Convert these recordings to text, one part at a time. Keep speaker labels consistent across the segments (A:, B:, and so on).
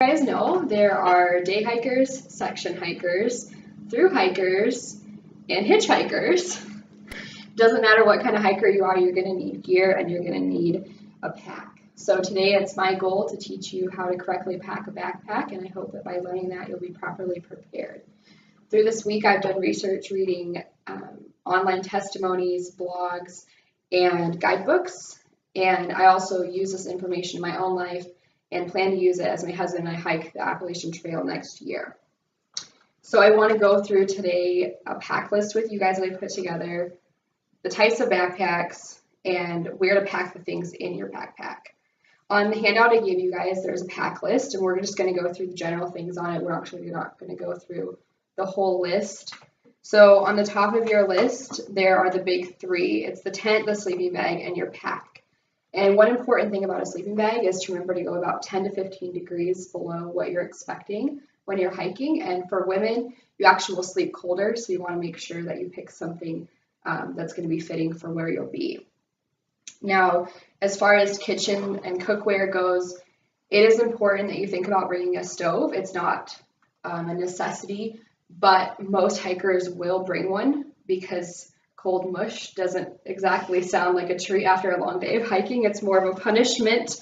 A: guys know, there are day hikers, section hikers, through hikers, and hitchhikers. Doesn't matter what kind of hiker you are, you're going to need gear and you're going to need a pack. So today it's my goal to teach you how to correctly pack a backpack, and I hope that by learning that you'll be properly prepared. Through this week I've done research reading online testimonies, blogs, and guidebooks, and I also use this information in my own life and plan to use it as my husband and I hike the Appalachian Trail next year. So I want to go through today a pack list with you guys that I put together, the types of backpacks, and where to pack the things in your backpack. On the handout I gave you guys, there's a pack list, and we're just going to go through the general things on it. We're actually not going to go through the whole list. So on the top of your list, there are the big three. It's the tent, the sleeping bag, and your pack. And one important thing about a sleeping bag is to remember to go about 10 to 15 degrees below what you're expecting when you're hiking. And for women, you actually will sleep colder, so you want to make sure that you pick something that's going to be fitting for where you'll be. Now, as far as kitchen and cookware goes, it is important that you think about bringing a stove. It's not a necessity, but most hikers will bring one because cold mush doesn't exactly sound like a treat after a long day of hiking. It's more of a punishment.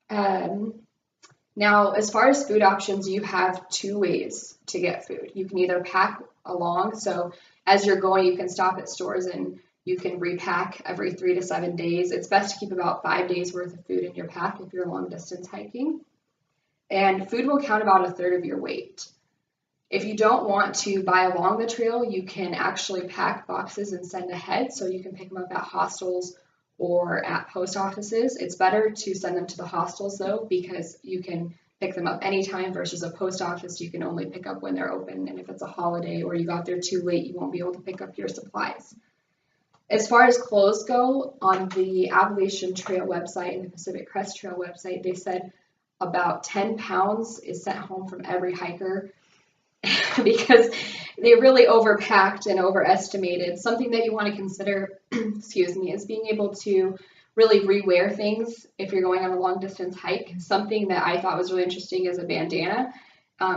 A: Now, as far as food options, you have two ways to get food. You can either pack along, so as you're going, you can stop at stores and you can repack every 3 to 7 days. It's best to keep about 5 days worth of food in your pack if you're long distance hiking. And food will count about 1/3 of your weight. If you don't want to buy along the trail, you can actually pack boxes and send ahead, so you can pick them up at hostels or at post offices. It's better to send them to the hostels though, because you can pick them up anytime versus a post office. You can only pick up when they're open, and if it's a holiday or you got there too late, you won't be able to pick up your supplies. As far as clothes go, on the Appalachian Trail website and the Pacific Crest Trail website, they said about 10 pounds is sent home from every hiker because they really overpacked and overestimated. Something that you want to consider, excuse me, is being able to really rewear things if you're going on a long distance hike. Something that I thought was really interesting is a bandana.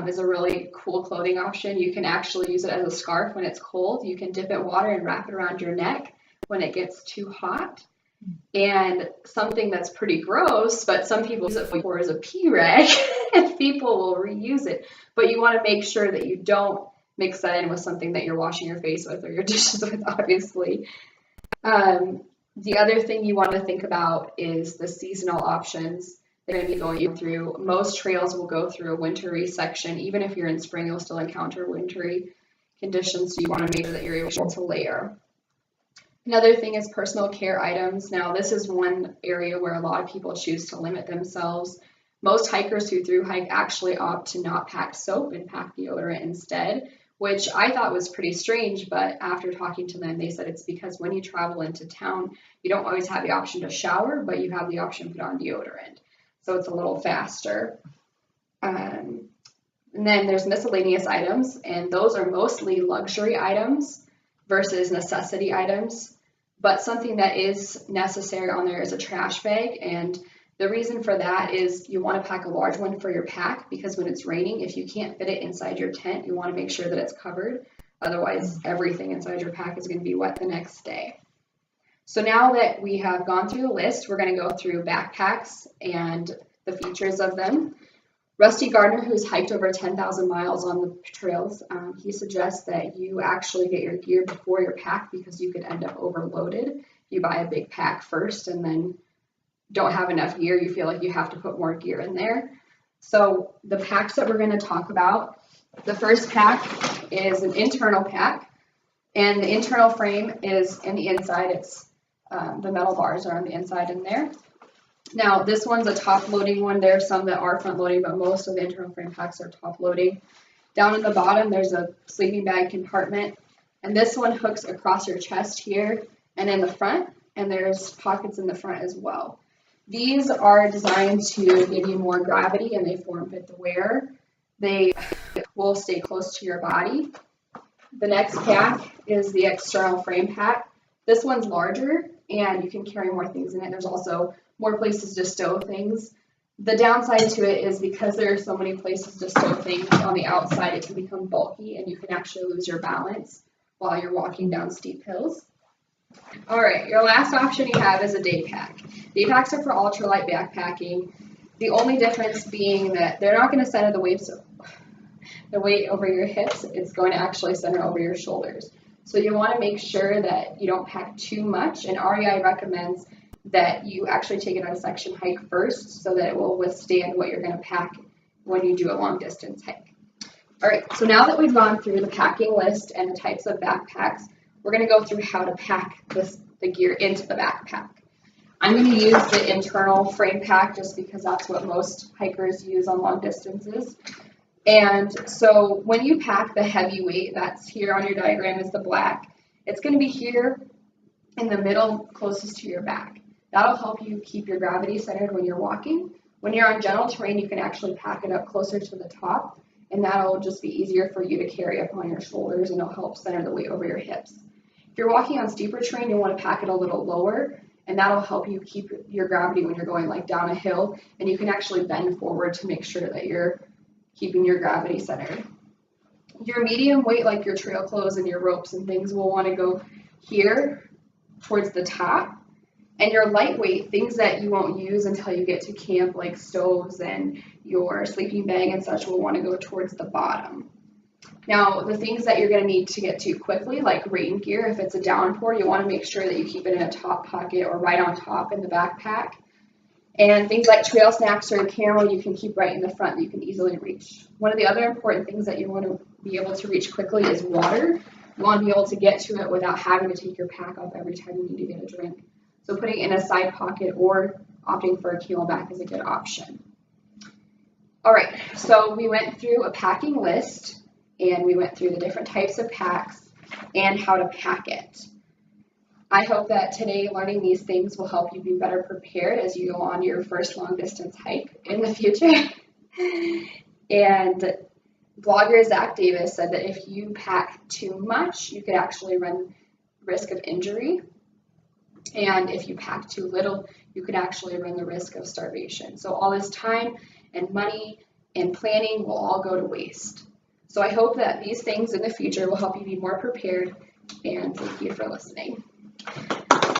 A: Is a really cool clothing option. You can actually use it as a scarf when it's cold. You can dip it in water and wrap it around your neck when it gets too hot. And something that's pretty gross, but some people use it for as a pee rag, and people will reuse it. But you want to make sure that you don't mix that in with something that you're washing your face with or your dishes with, obviously. The other thing you want to think about is the seasonal options they're going to be going through. Most trails will go through a wintry section. Even if you're in spring, you'll still encounter wintry conditions, so you want to make sure that you're able to layer. Another thing is personal care items. Now, this is one area where a lot of people choose to limit themselves. Most hikers who through hike actually opt to not pack soap and pack deodorant instead, which I thought was pretty strange, but after talking to them, they said it's because when you travel into town, you don't always have the option to shower, but you have the option to put on deodorant. So it's a little faster. And then there's miscellaneous items, and those are mostly luxury items versus necessity items. But something that is necessary on there is a trash bag, and the reason for that is you want to pack a large one for your pack, because when it's raining, if you can't fit it inside your tent, you want to make sure that it's covered. Otherwise, everything inside your pack is going to be wet the next day. So now that we have gone through the list, we're going to go through backpacks and the features of them. Rusty Gardner, who's hiked over 10,000 miles on the trails, he suggests that you actually get your gear before your pack, because you could end up overloaded. You buy a big pack first and then don't have enough gear, you feel like you have to put more gear in there. So the packs that we're going to talk about, the first pack is an internal pack, and the internal frame is in the inside. It's the metal bars are on the inside in there. Now, this one's a top-loading one. There are some that are front-loading, but most of the internal frame packs are top-loading. Down at the bottom, there's a sleeping bag compartment, and this one hooks across your chest here and in the front, and there's pockets in the front as well. These are designed to give you more gravity, and they form-fit the wearer. They will stay close to your body. The next pack is the external frame pack. This one's larger, and you can carry more things in it. There's also more places to stow things. The downside to it is because there are so many places to store things on the outside, it can become bulky and you can actually lose your balance while you're walking down steep hills. All right, your last option you have is a day pack. Day packs are for ultralight backpacking. The only difference being that they're not going to center the weight over your hips. It's going to actually center over your shoulders. So you want to make sure that you don't pack too much, and REI recommends that you actually take it on a section hike first so that it will withstand what you're going to pack when you do a long distance hike. All right, so now that we've gone through the packing list and the types of backpacks, we're going to go through how to pack the gear into the backpack. I'm going to use the internal frame pack just because that's what most hikers use on long distances. And so when you pack the heavy weight, that's here on your diagram is the black, it's going to be here in the middle closest to your back. That'll help you keep your gravity centered when you're walking. When you're on gentle terrain, you can actually pack it up closer to the top, and that'll just be easier for you to carry up on your shoulders, and it'll help center the weight over your hips. If you're walking on steeper terrain, you'll want to pack it a little lower, and that'll help you keep your gravity when you're going like down a hill, and you can actually bend forward to make sure that you're keeping your gravity centered. Your medium weight, like your trail clothes and your ropes and things, will want to go here towards the top. And your lightweight, things that you won't use until you get to camp, like stoves and your sleeping bag and such, will want to go towards the bottom. Now, the things that you're going to need to get to quickly, like rain gear, if it's a downpour, you want to make sure that you keep it in a top pocket or right on top in the backpack. And things like trail snacks or a camera, you can keep right in the front that you can easily reach. One of the other important things that you want to be able to reach quickly is water. You want to be able to get to it without having to take your pack off every time you need to get a drink. So putting it in a side pocket or opting for a camelback is a good option. All right, so we went through a packing list and we went through the different types of packs and how to pack it. I hope that today learning these things will help you be better prepared as you go on your first long distance hike in the future. And blogger Zach Davis said that if you pack too much, you could actually run risk of injury. And if you pack too little, you could actually run the risk of starvation. So all this time and money and planning will all go to waste. So I hope that these things in the future will help you be more prepared, and thank you for listening.